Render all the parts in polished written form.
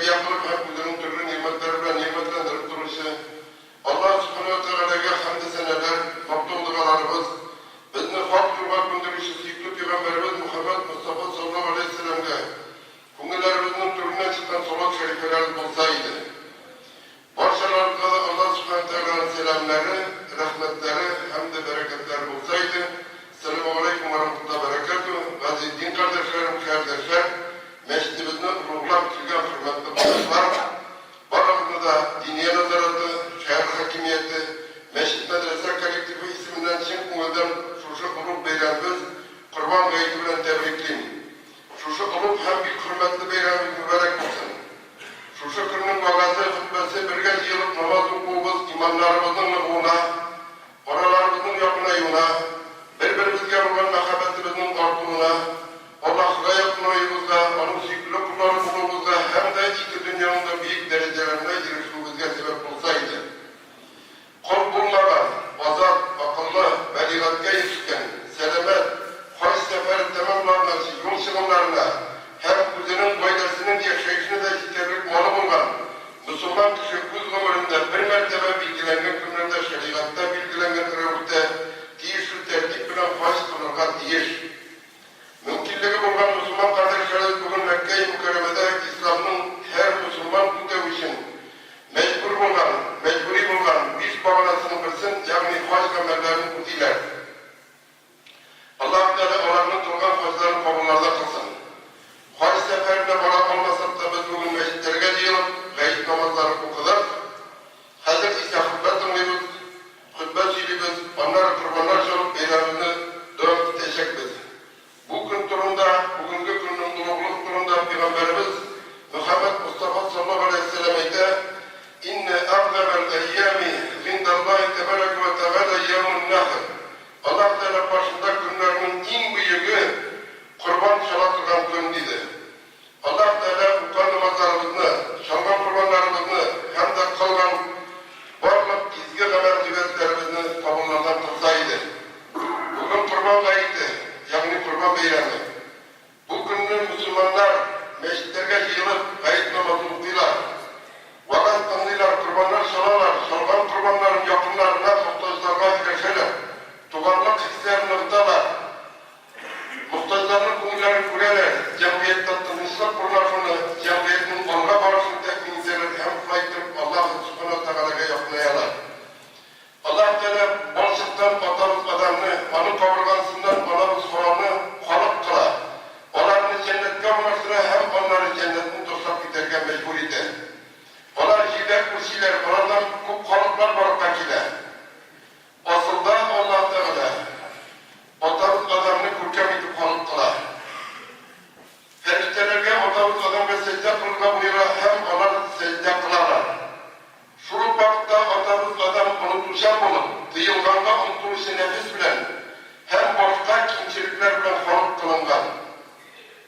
yapılıp hep üzerinin türlü nimetlerle nimetlendirip duruşu, Allah subhanahu wa ta'ala'ya hamd seneler, mabdulluğalarımız, bizni hak yolga gönderişi süykü Peygamberimiz Muhammed Mustafa sallallahu aleyhi ve sellem'e, kungillerimizin türüne çıkan solak şerifeler bulsaydı, barşalarımıza da Allah subhanahu wa ta'ala'nın selamları, rahmetleri, hamd bereketler bulsaydı. Selamun aleyküm ve rahmetullahi ve berekatuhu. Bazı din kardeşlerim, kardeşler, meşridimizin ruhlar tüygen hürmetli buluşlar, baramızda da diniye nazaratı, şehir hakimiyeti, Meşrid Medrese Kolektifi isminden çin kumuldan şuşu ulup beyranımız, kurban gayti bilen tebrikliyim. Şuşu ulup hem bir hürmetli beyranımız mübarek olsun. Şuşu kırının vagazı, hutbesi, birgez yılıp namaz okuğumuz, imamlarımızın nıbuğuna, oralarımızın yakınayına, birbirimizge olan mehabetimizin artığına, Allah'a yakınayımızda, onun süklü kullarımızda hem de iki dünyanın da büyük derecelerine girişimizge sebep olsaydı. Kol bulmadan, azat, akıllı, beligatga yetişken, selamet, hoş seferi tamamlanması, yol çıkımlarına, hem kuzunun faydasının yaşayışını da tebrik malı bulgan, Müslüman kişi kuz ömründe bir mertebe bilgilengen günlerde şeriatta bilgilengen kırıvırda, tiyişli tertip bilen hoş kılırga tiyiş. Mümkünlüğü bulgan Müslüman kardeşlerimiz bugün Mekke-i Mükerreme'de İslam'ın her Müslüman tutev için mecburi bulgan bir bağlanasını bilsin, yani hoş kamerlerini kutiler. Allah-u Teala onların turgan hoşlarını kabullarda kılsın. Hoş seferine bana olmasak da biz bugün meşitlerine yığılıp gayet namazları okudur. Hazır ise hutbe dinliyoruz, hutbe söylüyoruz, onları kurbanlar çalıp beylerimizi devam edecektir. Bu gün turunda, bugünkü günün dolugluk turunda Peygamberimiz Muhammed Mustafa sallallahu aleyhi ve sellem'e İnne a'zamel eyyâmi zindallahi tebarek ve teala yevmun nahr. Allah Teala başında günlerinin en büyüğü kurban çalatırgan gün dedi. Allah Teala ukkan namazlarımızı, çalgan kurbanlarımızı hem de kılgan varlık izgi haber hüvetlerimizi kabullardan kılsaydı. Bugün kurban gayeti, yani kurban beyranı. Bu günün Müslümanlar meşritlerine yığılıp gayet namazı kıldılar. Vakat tanrılar, kurbanlar çalarlar, çalgan kurbanların yakınlarına, muhtaçlarına girişerler. Tuvarlık hislerini ıhtarlar. Muhtaçlarının kungillerini kurerler. Cemiyette tanışlık kuruluşunu, cemiyetin olga barışını tekmin ederler. Hem kayıtırıp Allah'ın subhanahu teala'ya yakınlayalar. Allah Teala barışıktan atamız adamını, onun kaburgasından anamız soğanı halık kılar. Onların cennetke olmasına hem onları cennetin dostak giderken mecbur eder. Onlar jiler, kursiler, oradan kalıplar barıkta gider. Aslında Allah Teala atamız adamını kurkem edip halık kılar. Feriştelerge atamız adamı secde kılga buyura hem onlar secde kılarlar. Şuru bakta atamız adam unutuluşan bulup, dıyılganda unutuluşu nefis bilen, hem başka kimçilikler bilen halık kılıngan.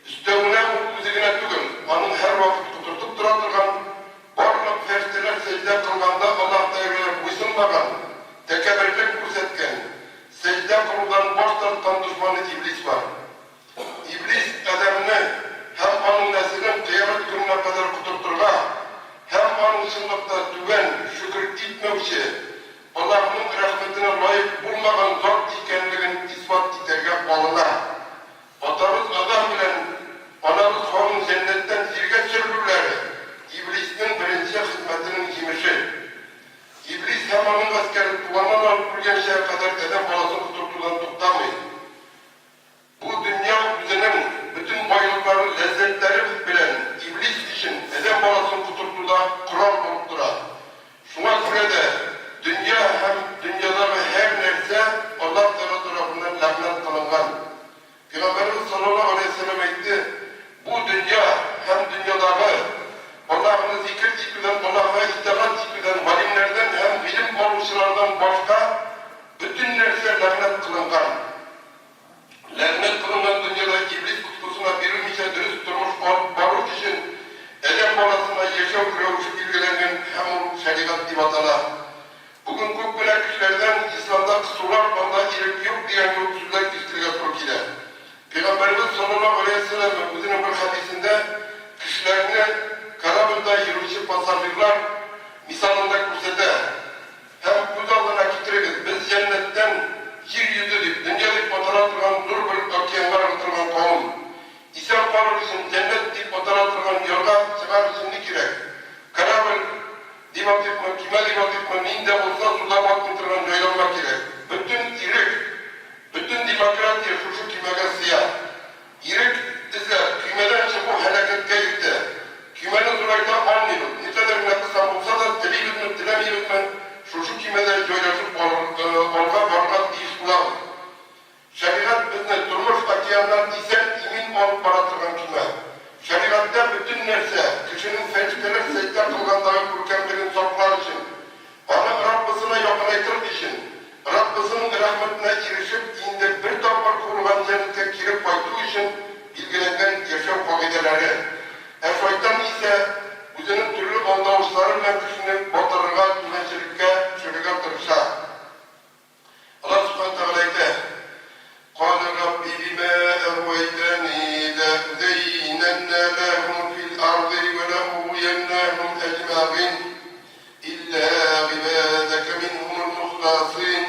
Üstevine mutluzigine tügün, onun her vakit tuturtup duratırgan, barlık ferişteler secde kılganda Allah Teala'ya buysunmagan, tekebirlik kursetken, secde kılgan baştan tan düşmanı iblis var. İblis adamını hem onun neslinin kıyamet gününe kadar kuturturga, hem onun sınıfta tügen, şükür etmevşi, Allah'ın rahmetine layık bulmagan zor ikenligin ispat iterge bağlılar. Atamız adam bilen, anamız onun cennetten zirge sürgürleri, İblis'in birinci hizmetinin kimişi. İblis hem onun askeri tuvanan alıp bilgen şeye kadar eden balasını tuturtulan tuttamıyor. Bu dünya düzenin bütün bayılıkların lezzetleri bilen İblis için eden balasını tuturtuda kural bulup durar. Şuna göre de dünya hem dünyadaki her nerse Allah Teala tarafından lanet kılıngan. Peygamberimiz sallallahu aleyhi ve sellem etti. Bu dünya hem dünyadaki Allah'ın zikir zikrinden, Allah'a istiğfar zikrinden, valimlerden hem bilim oluşlardan başka bütün nerse lanet kılıngan. Lanet kılınan dünyada iblis tutkusuna birilmişe dürüst durmuş varlık için Edem balasına yaşam kırıyormuşu bilgilengen hem şeriat divatala. Bugün kökbüler kişilerden İslam'da kısurlar banda ilik yok diyen yoksullar istirgat rokile. Peygamberimiz sallallahu aleyhi ve sellem özünün bir hadisinde kişilerini karabın yolda yürüyüşü pasarlıyorlar, misalında kursede. Hem bu dalına getiririz, biz cennetten yeryüzülük, dünyalık fotoğraflarından dur bir okyanlar oturgan kavim. İsa varır için cennetlik fotoğraflarından yolga çıkar için ne gerek? Karabel, divat etme, kime divat etme, ninde olsa sulamak mıtırgan joylanmak gerek. Bütün irik, bütün demokratiya şu kümege siyah. İrik ise kümeden çıkıp helaketke gitti. Kümenin durayda anlıyor. Ne kadar nakısan olsa da dileyim dilemeyim ben. Şu kümeden joylaşıp olga varmak iş bulalım. Şeriat bizne durmuş akiyanlar isen imin olup baratırgan küme. Şeriatta bütün nerse, kişinin felçkeler secde kılgandağı kurkemlerin soklar için, bana Rabbisine yakın ettir için, Rabbisinin rahmetine erişip indi bir topar kurulan cennete kirip koyduğu için bilgilenen yaşam kavideleri. Eşoytan ise üzerinin türlü ondavuşlarıyla kişinin batırıga, düzençilikке, çürüge tırışa. Allah subhanahu teala'ydı. قال رب بما أغويتني لأزينن لهم في الأرض ولأغوينهم أجمعين إلا عبادك منهم المخلصين.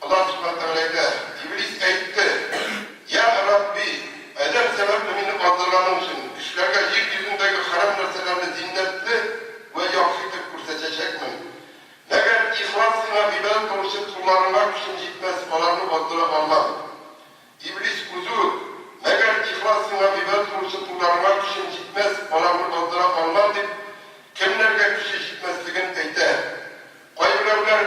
Allah subhanahu teala'ydı. İblis etti. Ya Rabbi, edem sebeple beni kaldırganın için, işlerge yeryüzündeki haram narsalarını zinnetli ve yakışıklı kurseçecek mi? Eğer ihlasına ibadet oluşu kullarına kişin gitmez, onlarını kaldıra almam. İblis huzur, eğer ihlasına ibadet oluşu kullarına kişin gitmez, onlarını kaldıra almam deyip, kimlerge kişi gitmezliğin eyde. Kaybırevler,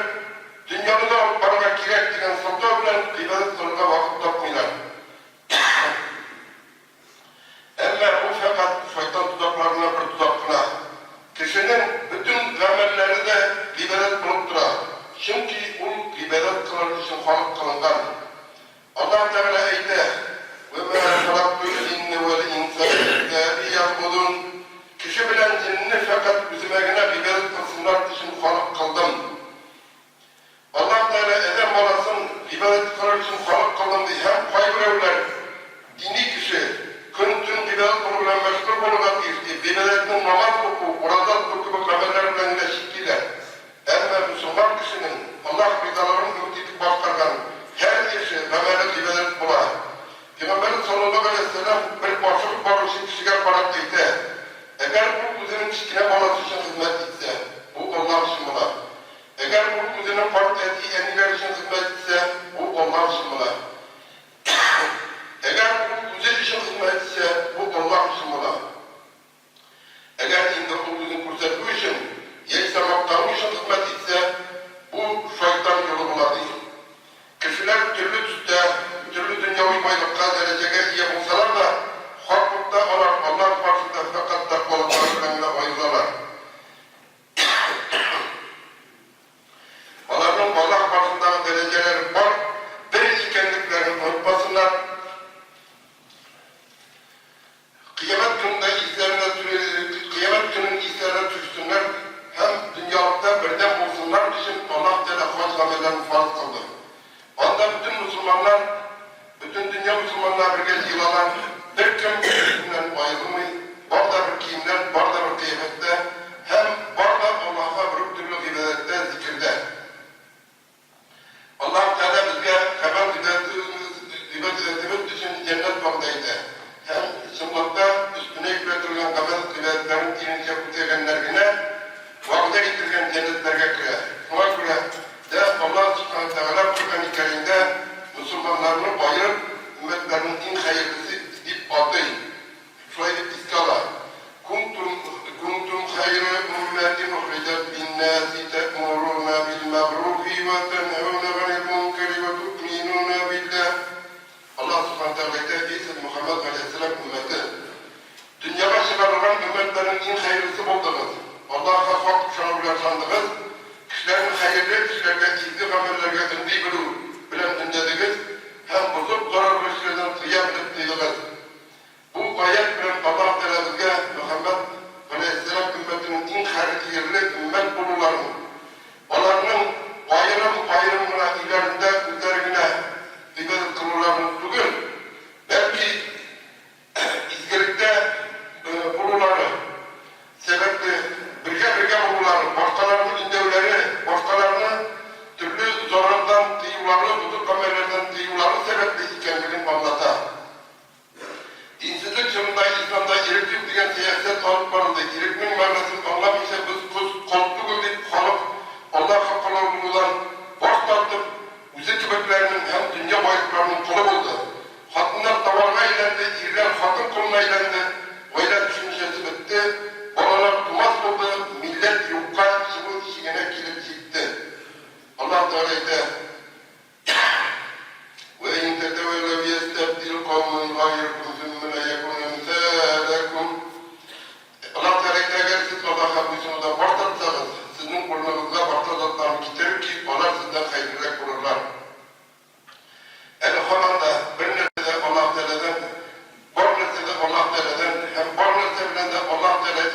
dünyanı da bana gerek diyen sokta bilen ibadet sonuna vakıf tapmıyorlar. Ama bu fakat şeytan tuzaklarına bir tuzakına. Kişinin bütün amelleri de ibadet bulup durar. Çünkü o ibadet kılar için halk kılıngan. Allah Teala eyde وَمَا خَلَقْتُ الْجِنَّ وَالْاِنْسَ اِلَّا لِيَعْبُدُونَ. Kişi bilen cinni fakat üzümegine ibadet kılsınlar için halk kıldım. Allah Teala edem balasın ibadet kılar için halk kıldım diye hem kaybırevler dini kişi küntün ibadet kılırla meşgul bulunan ibadetinin namaz oku, oradan okubu amellerle ilişkiyle. Ama Müslüman kişinin Allah rızalarının ümidini başlarken her kişi ameli ibadet bular. Peygamber sallallahu aleyhi ve sellem bir başlık barışı kişiler baraktıydı. Eğer bu kuzinin kişine balası için hizmet etse, bu Allah için bular. Eğer bu kuzinin fark ettiği eniler için hizmet etse, bu Allah için bular. Eğer bu kuzu için hizmet etse, bu Allah için bular. Eğer indi o kuzun kursettiği için, yekse maktamı için hizmet etse, bu şeytan yolu bular değil. Kişiler türlü tüste, türlü dünyavi baylıkta dereceye iyi bulsalar da, haklıkta onlar Allah karşısında fakat takvalıklarıyla ayırırlar. Onların Allah karşısında dereceleri var, bir kendiklerini unutmasınlar. Kıyamet gününün izlerine düşsünler, hem dünyalıkta birden bulsunlar için Allah Teala hoş amellerini farz kıldı. Onda bütün Müslümanlar, bütün dünya Müslümanlar bir kez yılalar, bir kim birbirinden ayrılmayı, var da bir kiyimden, var da bir kıyafette, hem var da Allah'a bir türlü ibadette, zikirde. Allah Teala bizge hemen ibadetimiz için cennet vaktaydı. Hem sınıfta üstüne yükletilgen ibadetlerin dinince kutegenlerine vakte getirgen cennetlerge kırar. Buna göre de Allah subhanahu teala Kur'an-ı Kerim'de Müslümanlarını ayırıp ümmetlerinin en hayırlısı deyip adı. Şöyle iskala. Kuntum hayra ümmetin uhricet binnâsi te'murûne bil ma'rufi ve tenhevne anil munkeri ve tu'minûne billah. Allah subhanahu teala'da İsa Muhammed Aleyhisselam ümmeti. Dünyaya çıkarılan ümmetlerin en hayırlısı buldunuz. Allah'a hak şanı ulaşandınız. Kişilerin hayırlı, kişilerine izli amellerine indi bilen ündediniz. Hem bozuk zararlı işlerden kıyam ettiğiniz. Bu ayet bilen Allah Teala bizge Muhammed Aleyhisselam ümmetinin en hayırlı ümmet bulurlarını, onların ayrımına ilerinde üzerine ibadet kılırlarını bugün belki izgilikte bulurları sebep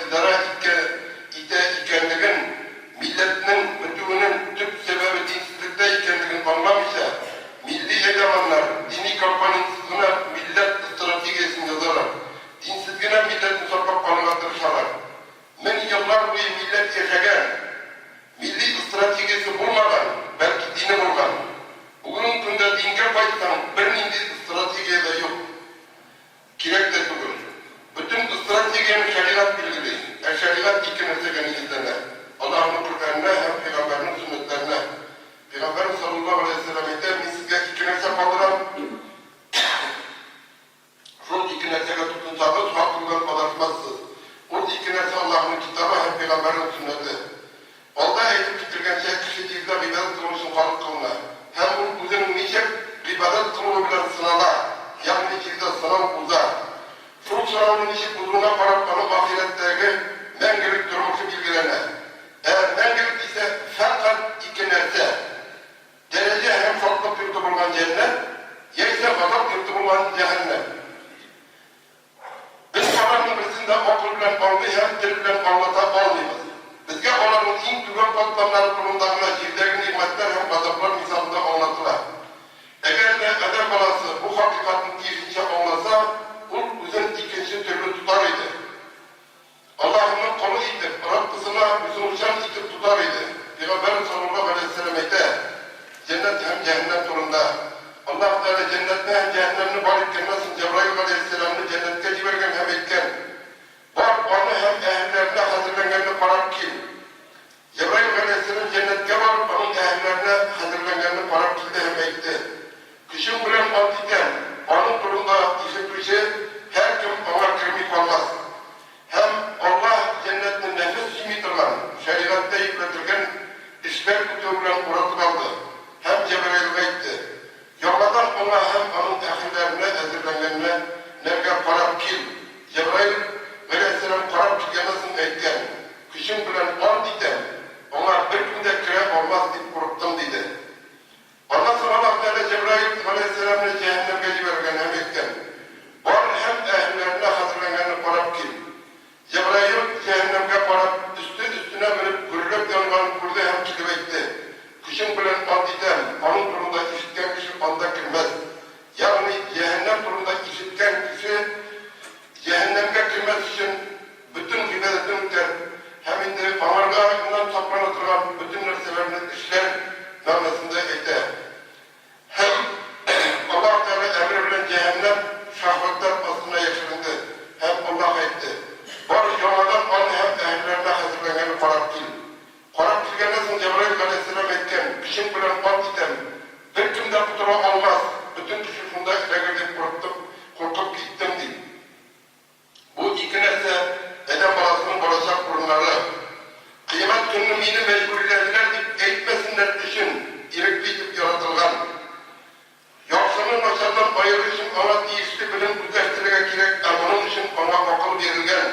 idare ikenligin, milletinin bütününün tüp sebebi dinsizlikte ikenligin anlamışsa, milli egemenler dini kampanyanın millet stratejisini yazarlar. Dinsizliğine milletin sokak anlattırışarlar. Men yıllar boyu millet yaşayan, milli stratejisi bulmadan, belki dini bulgan. Bugünün günde dinge baytan bir milli stratejiye de yok. Kirek de bugün. Bütün stratejiyenin şeriat bilgili. Şeriat iki meseleni izlene. Allah'ın Kur'an'ına hem Peygamber'in sünnetlerine. Peygamber sallallahu aleyhi ve sellem'e biz size iki mesele kaldıran şu iki nesele tutunsanız hakkından alaşmazsınız. O iki nesele Allah'ın kitabı hem Peygamber'in sünneti. Allah edip bitirgen şey kişi değilde ibadet kılmışın kalıp kılına. Hem bu uzun niçe ibadet kılımı bilen sınava, yani içinde sınav uzar. Şu sınavın içi uzuna paraplanıp ahiretteki mengelik durmuşu bilgilerine. Eğer mengelik ise fakat iki nerse, derece hem şartlık yurdu bulunan cennet, yerse gazap yurdu bulunan cehennem. Biz paranın birisinde okul bilen aldı, hem dil bilen anlatamayız. Bizge olanın en güven toplamları kurumlarına cirdeki nimetler hem gazaplar misalında anlatılar. Eğer de adam balası bu hakikatin iyice anlasa, bu uzun ikinci türlü tutar idi. Allah'ın kolu itip, Rabbisine müzulcan itip tutar idi. Peygamber sallallahu aleyhi ve sellem'e cennet hem cehennem turunda. Allah Teala cennetine hem cehennemini balık gelmesin. Cebrail aleyhisselamını cennette cibergen hem etken. Var onu hem ehillerine hazırlanganını parak kim? Cebrail aleyhisselam cennette var, onun ehillerine hazırlanganını parak kilde hem etti. Kışın bilen altiden, onun turunda işitmişi her kim ona kirmik olmaz. Hem Allah cennetinin nefis simitirler, şeriatta yükletirken işler kutuğuyla uğratıp aldı. Hem Cebrail'e gitti. Yolladan ona hem onun ehillerine hazırlanganını nerede parak kil? Cebrail aleyhisselam parak kilgemesini etken. Kışın bilen altiden, ona bir günde kire olmaz deyip kuruttum dedi. Ondan sonra Allah Teala Cebrail aleyhisselam'la cehennemge cibergen hem etken. Var hem ehillerine hazırlanganını parak kil. Cebrail cehennemge parak üstüne binip gürülüp yanılan kurdu hem kilip etti. Kışın bilen altiden, onun turunda işitken kişi onda girmez. Yani cehennem turunda işitken kişi cehennemge girmez için bütün ibadetin der. Hem indi amargahından toplanıtılan bütün neselerini işler namazında eder. Hem Allah Teala emriyle cehennem şahvatlar aslında yaşandı. Hem Allah etti. Var yollardan onu hem ehillerine hazırlananı parak değil. Parak bilgenlesin Cebrail aleyhisselam etken, kişin bilen alt item. Bir kimde kutura olmaz. Bütün kişi şunda girip korkup gittim değil. Bu iki nesle Edem balasının barışak kurumları. Kıyamet gününü mini mecburilerdiler deyip eğitmesinler için irikleyip yaratılgan. Yoksunun aşağıdan ayırı için ona değişti bilim düzleştirge gerek, onun için ona akıl verilgen.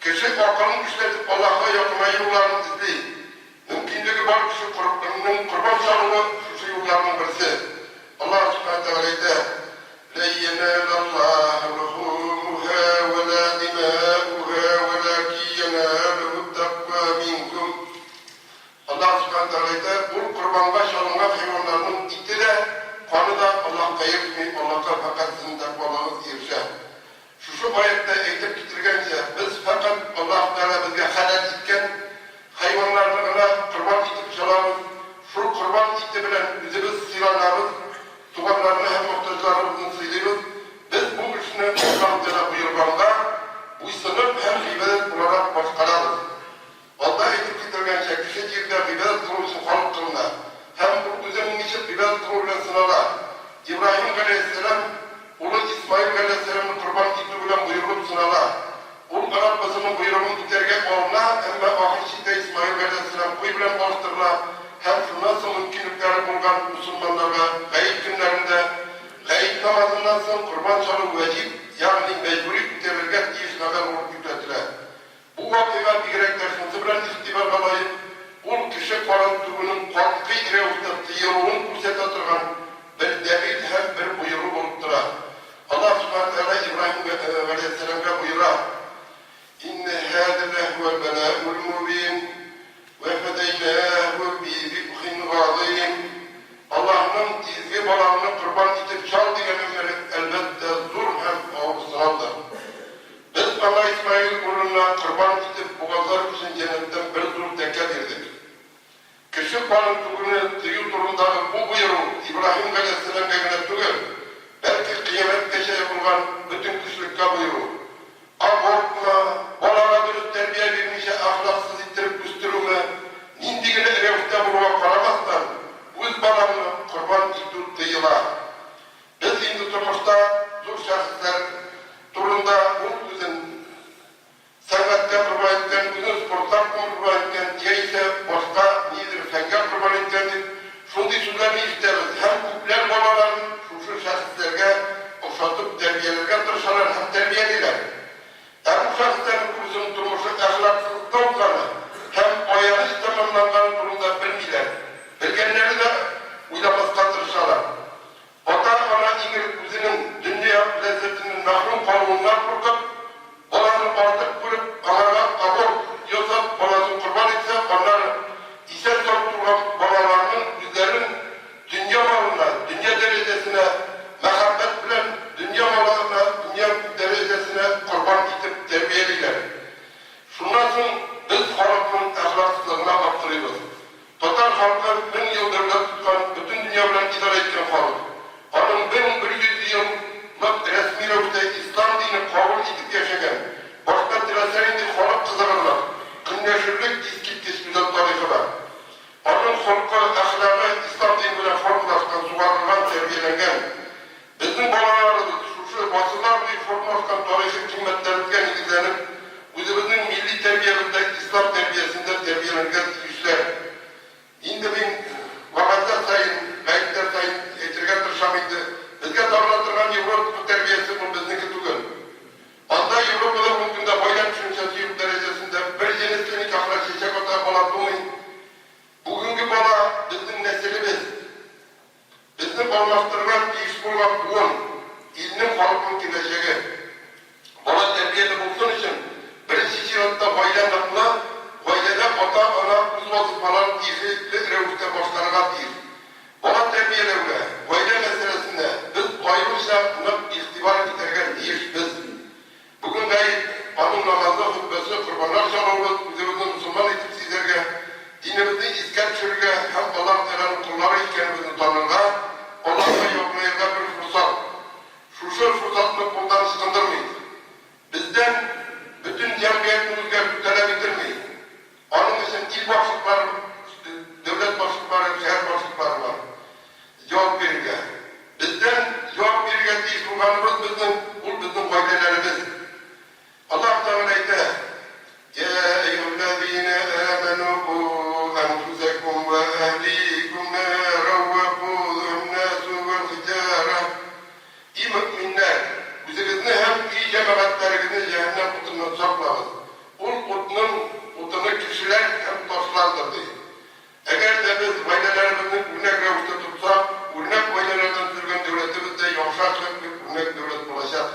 Kişi aklını güçletip Allah'a yakınma yollarını izleyi. Mümkünlüğü var kişi kurban şanını şu yollarının birisi. Allah subhanahu teala'yı لَنْ يَنَالَ اللّٰهَ لُحُومُهَا وَلَا دِمَاؤُهَا وَلَكِنْ يَنَالُهُ التَّقْوَى مِنْكُمْ. Allah subhanahu teala'yı bu kurbanға şalınған hayvanlarının iti de, kanı da Allah kayırtmayıp Allah'a fakat sizin takvalığınız erişer. Şu ayette eğitip getirgense biz fakat Allah Teala bizge halal etken hayvanlarına kurban itip çalarız. Şu kurban iti bilen bizi biz silanlarız. Tuğanlarını hem muhtaçlarımızın sıyırız. Biz bu işini Allah Teala buyurganda bu sınıf hem ibadet olarak başkalarız. Allah edip getirgense kişi cirde ibadet kılmışın kalıp kılına. Hem bu düzenin için ibadet kılına sınava. İbrahim aleyhisselam ulu İsmail aleyhisselam'ın kurban iti bilen buyurulup sınava. Ul Rabbasının buyruğunu biterge olma, ama ahir şidde İsmail aleyhisselam kuy bilen oluşturla. Hem nasıl mümkünlükleri bulgan Müslümanlara gayb günlerinde gayb namazından sonra kurban çalı vecib, yani mecburi bitirilgen iş haber olup yükletiler. Bu vakıya bir gereklersinizde bilen istibar kalayıp, ul kişi karantuğunun kalkı ile ustattığı yolun kurset atırgan bir devir hem bir buyruğu oluptura. Allah subhanahu teala İbrahim aleyhisselam'a buyura. İnne kurban gidip boğazlar için cennetten bir dur teke verdik. Küçük balın tugunu tüyü durumдағы bu buyruğu İbrahim Aleyhisselam'a göre tügü, belki kıyamet geçe yapılgan bütün kişilikle buyruğu. Abortma, bolağa dürüst terbiye vermişe ahlaksız ittirip üstürümü, nindigine erevde buruğa karamastan, öz balanı kurban tutup tıyıla. Biz indi turmuşta zor şahsızlar turunda bu üzün sanatga kurban etken, üzün sportlar kurban etken, diyeyse başka nidir fenge kurban etkendir. Şundi sözlerini isteriz. Hem küpler bolaların şu şahsızlarga okşatıp terbiyelerge tırşalar hem terbiyeliler. Hem bu şahsızların bizim durmuşu ahlaksızlıkta olkanı, hem oyanış tamamlangan durumda bilmiler. Bilgenleri de uylamasına tırşalar. Ota ana İngiliz kuzinin dünya lezzetinin mahrum kalınlar kurtup, olanı artık kurup, alana abort yosap, olasını kurban etse, onları ise sortulan balalarının yüzlerin dünya malına, dünya derecesine, mehabbet bilen dünya malına, dünya derecesine kurban itip terbiyeliler. Şundan sonra biz halkın ahlaksızlığına baktırıyoruz. Total halkı 1000 yıldır tutkan, bütün dünya bilen idare etken halk. Onun 1100 yıllık resmi rövde İslam dini kabul edip yaşayan, başka tilaserinde halk kızarırlar. Kınyaşırlık iskip kesmiyor tarihi var. Onun halkı ahlakı İslam dini bilen formulaştan suvarılan terbiyelengen, bizim balalarımız şu basılar bir formulaştan tarihi kıymetlerimizden ilgilenip, özümüzün milli terbiyemizde, İslam terbiyesinde terbiyelengen yüzler. Şimdi ben vakazlar sayın, gayetler sayın, etirgen tırşamıydı. Bizge davranatırgan Avrupa terbiyesi bu bizdeki tugün. Anda Avrupa'da mümkün de boylan düşüncesi yurt derecesinde bir jenislinik ahla çiçek ota bolatılmayın. Bugünkü bola bizim nesilimiz. Bizim olmastırgan iş bulmak buğun, ilinin halkın geleceği. Bola terbiyeli bulsun için birinci şiratta boylanmakla, boylada ota ana uz vazifalar izli revüste başlarına değil. Bola terbiyelerine, boyla meselesinde biz ayrıca buna ihtibar ederken değil biz. Bugün gayet anın namazda hutbesi kurbanlar çalıyoruz, üzerinde Müslüman etip sizlerge, dinimizin iskat çürüge hem Allah Teala'nın kulları ikenimizin tanrıga, Allah'la yoklayırga bir fırsat. Şu fırsatını kuldan sıkındırmayız. Bizden bütün cemiyetimize talep edilmeyiz. Onun için il başlıkları, devlet başlıkları, şehir başlıkları var. Cevap verirge. Bizden cevap verirge değil, kullanırız bizim faydelerimiz. Allah Teala ise Ya eyyühellezine amenu enfusekum ve ehlikum nâren ve kûdun nâsu vel hicâre. İyi müminler, üzerinizde hem iyi cemaatlerinizi cehennem kutundan saklarız. Kutunun kişiler hem taşlardır diye. Eğer de biz vaydelerimizin örnek revişte tutsak, örnek vaydelerden sürgün devletimizde yavşaklık bir örnek devlet bulacak.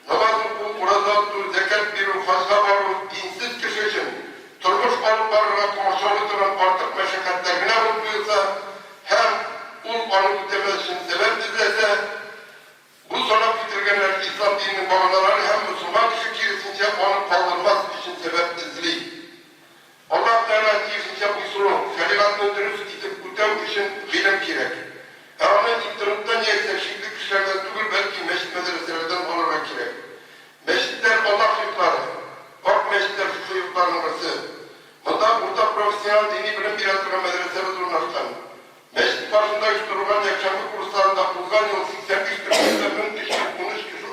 Namazın bu murazattır, zekat bir fazla var, dinsiz kişi için turmuş alıp barına komşalı duran artık meşakkatlerine unutmuyorsa, hem onu ödemez için sebep dizlese, bu sonra bitirgenler İslam dininin bağlıları hem Müslüman kişi kirisince onu kaldırmaz için sebep dizili. Allah Teala kirisince bu soru, şeriatını dürüst itip kutev için bilim gerek. Onun internetten yekse şimdi kişilerden tügül belki meşit medreselerden olarak gerek. Meşitler Allah yurtları, bak meşitler şu yurtların arası. Burada profesyonel dini bilim birazcık medreseli durumlaştan. Meşit başında üç durgan yaşamlı kurslarında uzan yol 83 türlülerinin kişi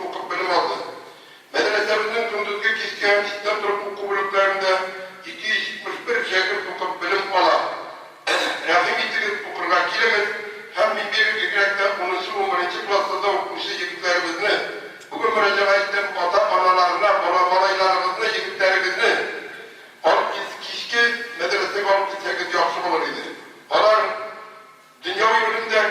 okup bilim aldı. Medresemizin gündüzgü kişiyen İslam Türk Hukuku bölümlerinde 271 şehir okup bilim ola. Rahim itirip okurga kilimiz hem 1100'de 10. klasta da okumuş yigitlerimizini bugün müracaatçıdan ata-analarına, balaylarımızını, yigitlerimizni alıp kişki medreseye alıp gitsek yaxşı olur idi. Onlar dünya yolunda,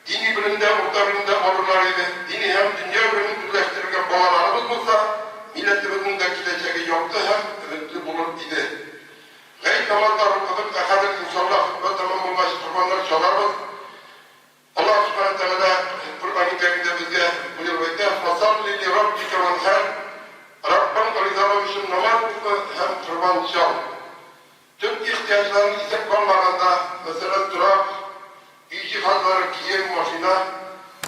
dini bilimde, orta bilimde olurlar idi. Dini hem dünya bilimini birleştirirken balalarımız olsa, milletimizin de gideceği yoktu, hem ümitli bulur idi. Gayet namazlar okudık, akadık inşallah hutbe tamam olmaz, kurbanlar çalarız. Allah subhanahu teala Kur'an-ı Kerim'de bize buyurmakta, فَصَلِّ لِرَبِّكَ وَانْحَرْ Rabbim rızalı için namaz çarpı hem kurban çal. Tüm ihtiyaçlarını istek olmaganda, mesela durak, iyi cihazları, giyim, maşina,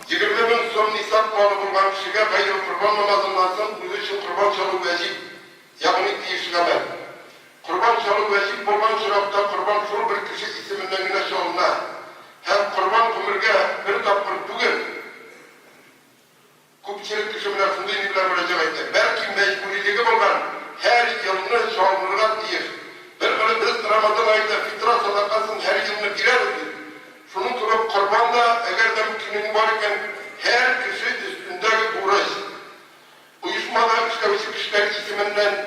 20 bin son nisap malı bulgan kişiye gayrı kurban namazından sonra bu için kurban çalı vecib, yani değişilemez. Kurban çalı vecib bulgan şurapta kurban şur bir kişi isminden güneş oluna, hem kurban kumurga bir tapır bugün, kupçilik kişimler sunduğunu bile verecek etti. Belki mecburiliği bulgan her yılını çoğunluğa değil. Biz Ramazan ayında fitra sadakasının her yılını birer ödür. Şunun gibi kurban da eğer de mümkünün varken her kişi üstündeki uğraş. Uyuşmada işlevişi kişiler isminden,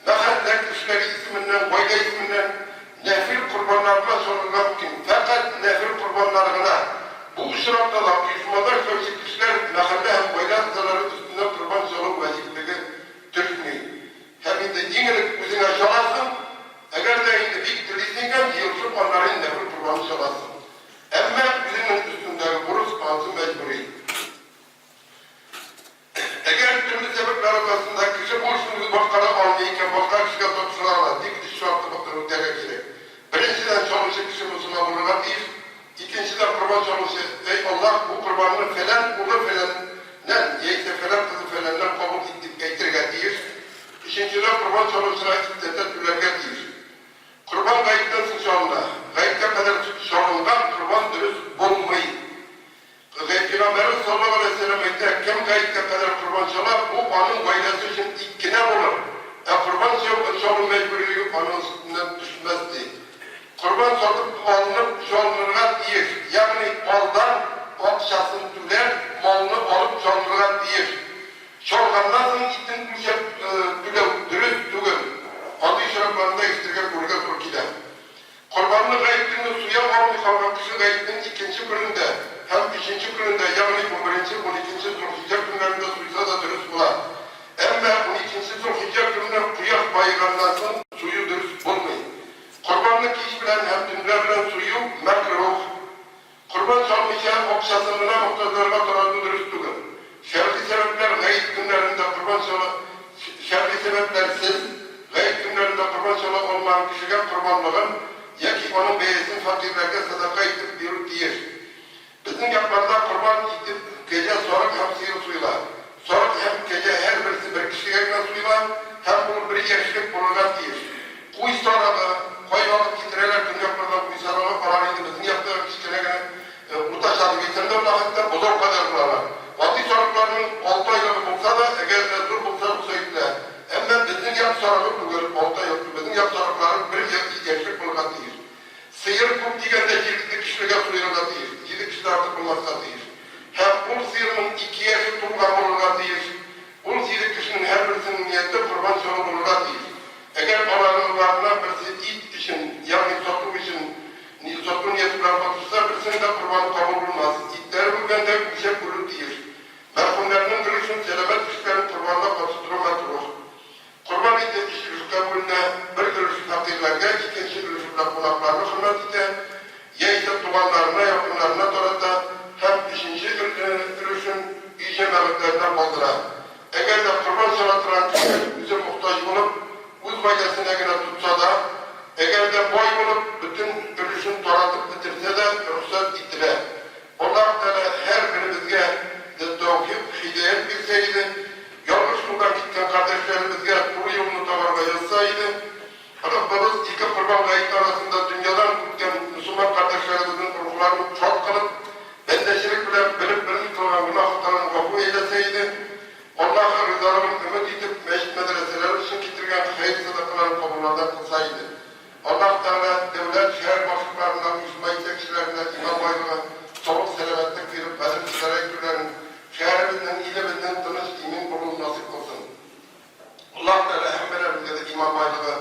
mahalle kişileri isminden, vayda isminden nefil kurbanlarına sorulmak mümkün. Fakat nefil kurbanlarına bu ışrafta da uyuşmada işlevişi kişiler mahalle hem vayda kızaları üstünden kurban soruluk vazipliği Türkmüyor. Hem de İngiliz üzerine çalasın, eğer de indi bir dilisingen yılsın onların nefil kurbanı çalasın. Ama bizim üstündeki buruz ağzı mecburi. Eğer türlü sebepler arasında kişi borçluğunu başkana almayırken başka kişiye topçularla dik diş şartı bakırı gerekir. Birinciden çalışı kişi Müslüman bulunlar değil. İkinciden kurban çalışı, ey Allah bu kurbanını falan, bunu falan, yeyse falan kızı falanlar kabul ettirgen değil. İkinciden kurban çalışına iddete tülergen değil. Kurban gayipten sıçanla, gayipte kadar sorundan kurban dürüst bulmayı. Peygamberimiz sallallahu aleyhi ve sellem etti, kim gayipte kadar kurban çalar, bu onun gayresi için ikkine olur. Kurban çalın mecburiliği onun üstünden düşmezdi. Kurban çalıp alınıp çalınırlar değil. Yani maldan akşasını tüler, malını alıp çalınırlar değil. Çalganlarının itin dürüst tügün. Adı şaraplarında istirgen kurga kurkide. Kurbanlı gayetinin suya almış olan kişi gayetinin ikinci gününde, hem üçüncü gününde, yani bu birinci, 12. Zulhicce günlerinde suysa da dürüst bular. Ama 12. Zulhicce gününe kuyak bayramlansın, suyu dürüst bulmayın. Kurbanlık iş bilen hem dünya bilen suyu mekruh. Kurban çalmışa okşasınına muhtazlarına tarafı dürüst tügün. Şerhi sebepler gayet günlerinde kurban çalı, şerhi sebeplersiz, gayet günlerinde kurban çalı olmayan kişiye kurbanlığın, ya ki onun beyesin fakirlerine sadaka edip bir diyor. Bizim yapmada kurban edip gece sorak hem sıyır suyla. Sorak hem gece her birisi bir kişiye suyla, hem bunu bir yaşlık bulurlar diyor. Kuy sorağı, koy vakit getirirler dünyaklardan kuy sorağı paralıydı. Bizim yaptığı kişilerine mutaşadı getirdi ona hatta bozor kadar kurarlar. Vati soraklarının 6 ayları bulsa da eğer dur bulsa bu sayıklar. Ama bizim yap sorağı bu görüp 6 ay yoktu. Bizim yap sorakların bir yaşlık bulurlar diyor. Sıyır kum digende 7 kişilige suyurlar diyor. 7 kişi artık bulmazsa diyor. Hem bu sıyırın 2 yaşı tuğla bulurlar diyor. 17 kişinin her birisinin niyette kurban sonu bulurlar diyor. Eğer onlarından birisi it için, yani sotum için, sotum niyetinden batırsa birisinin de kurbanı kabul bulmaz. İtleri bugün de bir şey bulur diyor. Merhumlarının gülüşün selamet kişilerin kurbanına batırılmak. Kurban iddet kişi kabulüne bir gülüşün fakirlerine, ikinci gülüşün kulaklarına hürmet ite, ya ise tuğanlarına, yakınlarına torata, hem ikinci gülüşün iyice mevlütlerine baldıra. Eğer de kurban salatıran kişi bize muhtaç olup, uz vaydasına göre tutsa da, eğer de boy olup bütün gülüşün toratıp bitirse de ruhsat ittiler. Allah Teala her birimizge tevfik, hidayet bilseydi, yanlış yoldan gitten kardeşlerimizge doğru yolunu tavarga yazsaydı, Rabbimiz iki kurban gayet arasında dünyadan gitken Müslüman kardeşlerimizin ruhlarını çok kılıp, bendeşilik bile bilip kılgan günahlarını kabul eyleseydi, Allah'a rızalarını ümit edip meşit medreseler için getirgen hayır sadakaların kabullardan kılsaydı. Allah Teala devlet, şehir başlıklarından, Müslüman tekçilerine, imam bayrağı, soğuk selametlik verip, medreselere ekürlerin, şehrimizden, ilimizden tınış, imin bulun nasip olsun. Allah Teala hemmelerimize de imam bayrağı,